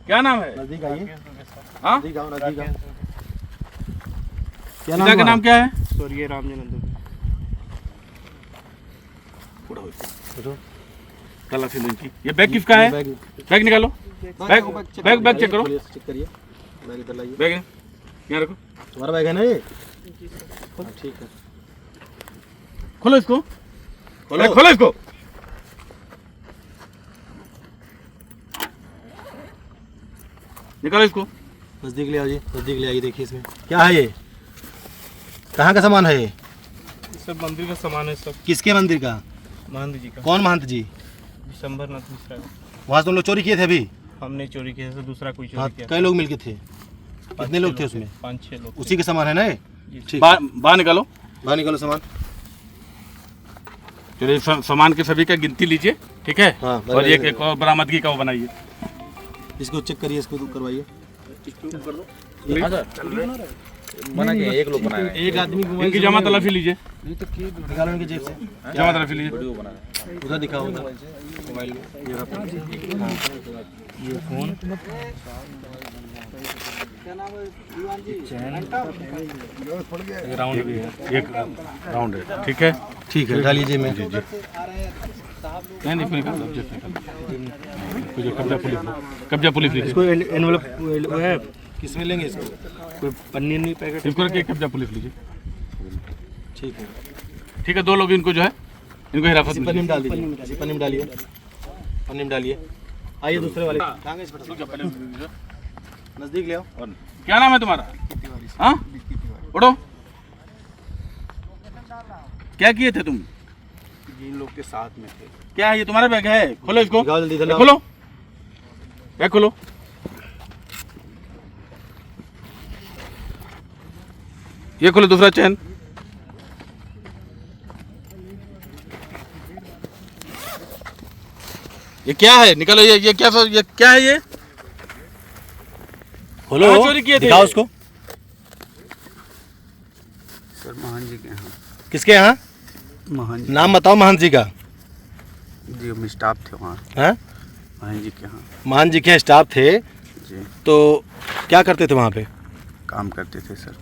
क्या नाम है? नजदीक आइए। हाँ, नजदीक आओ, नजदीक आओ। क्या पिता का नाम क्या है? स्वर्गीय रामजनंद। तलाशी लो इनकी। ये बैग किसका है? बैग निकालो। बैग चेक करो। चेक करिए। बैग इधर लाइए। बैग यहाँ रखो। तुम्हारा बैग है ना ये? ठीक है। खोलो इसको। खोलो इसको। निकालो इसको। नजदीक ले आओ जी, नजदीक ले आइए। देखिए इसमें क्या है, ये कहाँ का सामान है ये? सब मंदिर का सामान है सब। किसके मंदिर का? महंत जी का। कौन महंत जी? विशंबरनाथ मिश्रा। वहाँ से तुम लोग चोरी किए थे अभी? हमने चोरी किया से दूसरा कोई हाँ, चोरी किया। कई लोग मिलके थे? कितने लोग थे उसमें? 5-6 लोग। उसी के सामान है ना ये? ठीक। बाहर निकालो। बाहर निकालो सामान। चलिए सामान के सभी का गिनती लीजिए, ठीक है? हाँ, और ये एक और बरामदगी का वो बनाइए। इसको चेक करिए, इसको करवाइए। बना के एक लोग बनाया है। एक आदमी इनकी जमा तलाशी लीजिए। निकालो इनके जेब से। जमा तलाशी लीजिए। वीडियो बना है। उधर दिखाओ, उधर मोबाइल में। ये फोन, राउंड भी है, एक राउंड है, ठीक है? ठीक है, डालिए जेब में। नहीं इसको निकाल दो, जस्ट निकाल दो। कब्जा पुलिस लीजिए। इसको एनवेलप वो है, किसमें लेंगे इसको? कोई पन्नी नहीं पैकेट? इसको रखिए, कब्जा पुलिस लीजिए। ठीक है। ठीक है, 2 लोग इनको जो है इनको हिरासत इसी में पन्नी में डाल दीजिए, इसी पन्नी में डालिए, पन्नी में डालिए। आइए दूसरे वाले नजदीक ले आओ। क्या नाम है तुम्हारा? हाँ, उठो। क्या किए थे तुम? जिन लोग के साथ में थे। क्या है ये? तुम्हारा बैग है? खोलो इसको। निकालो जल्दी, इधर लाओ। खोलो बैग, खोलो। ये खोलो दूसरा चैन। ये क्या है? निकालो। ये क्या है ये? खोलो, कहाँ चोरी किए थे? दिखाओ उसको। सर महान जी के यहाँ। किसके यहाँ? महान जी। नाम बताओ महंत जी का। जी हम स्टाफ थे वहाँ। हैं? महान जी के यहाँ। महंत जी के यहाँ स्टाफ थे, जी तो क्या करते थे वहाँ पे? काम करते थे सर।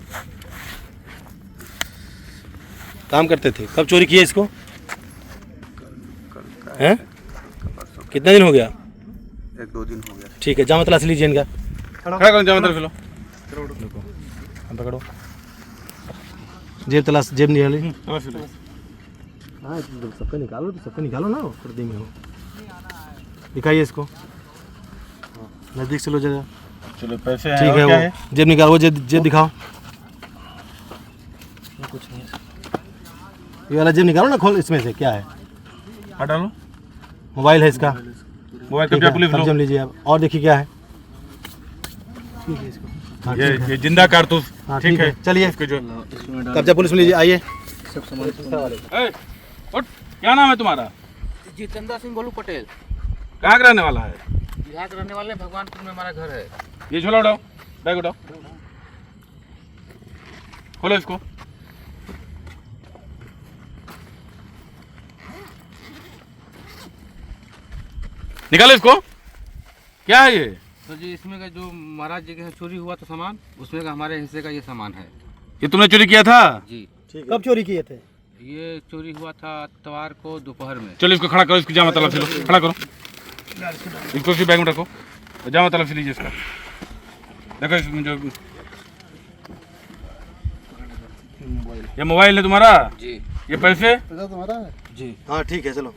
काम करते थे। कब चोरी किया इसको? कल का हैं? परसों। कितना दिन हो गया? 1-2 दिन हो गया। ठीक है, जामा तलाशी लीजिए इनका। खड़ा करो, जमा तलाशी लो। हम पकड़ो। जेब तलाश, जेब निकाली। तलाशी लो। हाँ, सबका निकालो, तो सबका निकालो ना, पर्दे में हो। दिखाइए इसको, नज़दीक से लो जगह। चलो पैसे हैं। ठीक और है, क्या वो जेब निकालो, वो जेब दिखाओ। कुछ नहीं, ये वाला जेब निकालो ना, खोल इसमें से क्या है। हटा लो। मोबाइल है इसका। मोबाइल ठीक कब्जा है, पुलिस लो। कब्जा में लीजिए आप। और देखिए क्या है। हाँ, ठीक है। ये जिंदा कारतूस, हाँ, ठीक है? चलिए, इसको जो कब्जा पुलिस में लीजिए। आइए। ए, उठ। क्या नाम है तुम्हारा? जितेंद्र सिंह गोलू पटेल। कहाँ का रहने वाला है? यहाँ के रहने वाले हैं, भगवानपुर में हमारा घर है। ये झोला उठाओ, बैग उठाओ, खोलो इसको। निकालो इसको। क्या है ये? तो जी इसमें का जो महाराज जी के यहाँ चोरी हुआ था सामान, उसमें का हमारे हिस्से का ये सामान है। ये तुमने चोरी किया था? जी। कब चोरी किए थे? ये चोरी हुआ था इतवार को दोपहर में। चलो इसको खड़ा करो, इसकी जामा तलाशी लो। खड़ा करो इसको, इसी बैग में रखो, जामा तलाशी लीजिए इसका। देखो इसमें जो ये मोबाइल है तुम्हारा, जी। ये पैसे तुम्हारा है जी। हाँ, ठीक है, चलो।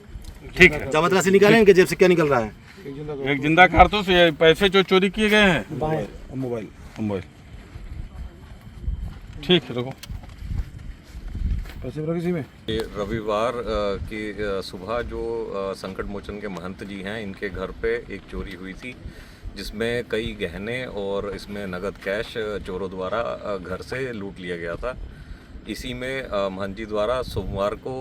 ठीक है। जामा तलाशी निकालें, इनके जेब से क्या निकल रहा है? एक जिंदा कारतूस, ये पैसे जो चोरी किए गए हैं। मोबाइल ठीक है, देखो पैसे किसी में। ये रविवार की सुबह जो संकट मोचन के महंत जी हैं, इनके घर पे एक चोरी हुई थी, जिसमें कई गहने और इसमें नगद कैश चोरों द्वारा घर से लूट लिया गया था। इसी में महंत जी द्वारा सोमवार को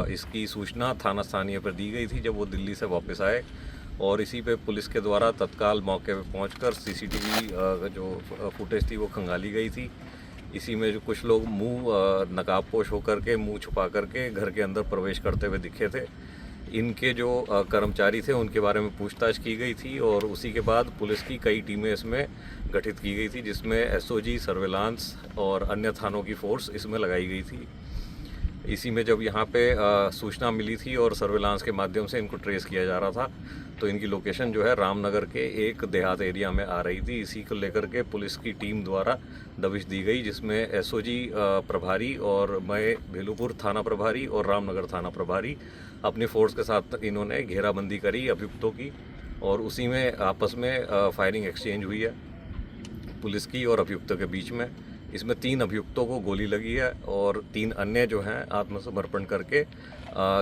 इसकी सूचना थाना स्थानीय पर दी गई थी जब वो दिल्ली से वापस आए, और इसी पे पुलिस के द्वारा तत्काल मौके पे पहुंचकर सीसीटीवी जो फुटेज थी वो खंगाली गई थी। इसी में जो कुछ लोग मुंह नकाबपोश होकर के, मुंह छुपा करके घर के अंदर प्रवेश करते हुए दिखे थे। इनके जो कर्मचारी थे उनके बारे में पूछताछ की गई थी और उसी के बाद पुलिस की कई टीमें इसमें गठित की गई थी, जिसमें एसओजी, सर्विलांस और अन्य थानों की फोर्स इसमें लगाई गई थी। इसी में जब यहाँ पे सूचना मिली थी और सर्विलांस के माध्यम से इनको ट्रेस किया जा रहा था, तो इनकी लोकेशन जो है रामनगर के एक देहात एरिया में आ रही थी। इसी को लेकर के पुलिस की टीम द्वारा दबिश दी गई, जिसमें एसओजी प्रभारी और मैं भेलूपुर थाना प्रभारी और रामनगर थाना प्रभारी अपनी फोर्स के साथ इन्होंने घेराबंदी करी अभियुक्तों की, और उसी में आपस में फायरिंग एक्सचेंज हुई है पुलिस की और अभियुक्तों के बीच में। इसमें 3 अभियुक्तों को गोली लगी है और 3 अन्य जो हैं आत्मसमर्पण करके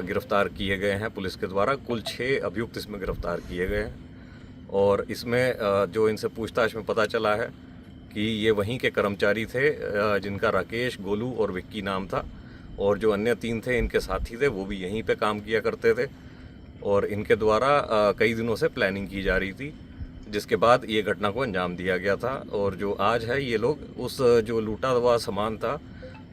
गिरफ्तार किए गए हैं पुलिस के द्वारा। कुल 6 अभियुक्त इसमें गिरफ्तार किए गए हैं और इसमें जो इनसे पूछताछ में पता चला है कि ये वहीं के कर्मचारी थे, जिनका राकेश, गोलू और विक्की नाम था, और जो अन्य 3 थे इनके साथी थे वो भी यहीं पे काम किया करते थे और इनके द्वारा कई दिनों से प्लानिंग की जा रही थी, जिसके बाद ये घटना को अंजाम दिया गया था। और जो आज है ये लोग उस जो लूटा हुआ सामान था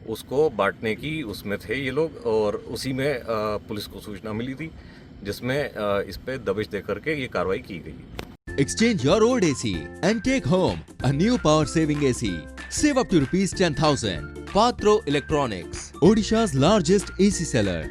उसको बांटने की उसमें थे ये लोग, और उसी में पुलिस को सूचना मिली थी, जिसमें इस पे दबिश दे करके ये कार्रवाई की गई। Exchange your old AC and take home a new power saving AC. Save up to ₹10,000. Patro Electronics, Odisha's largest AC seller.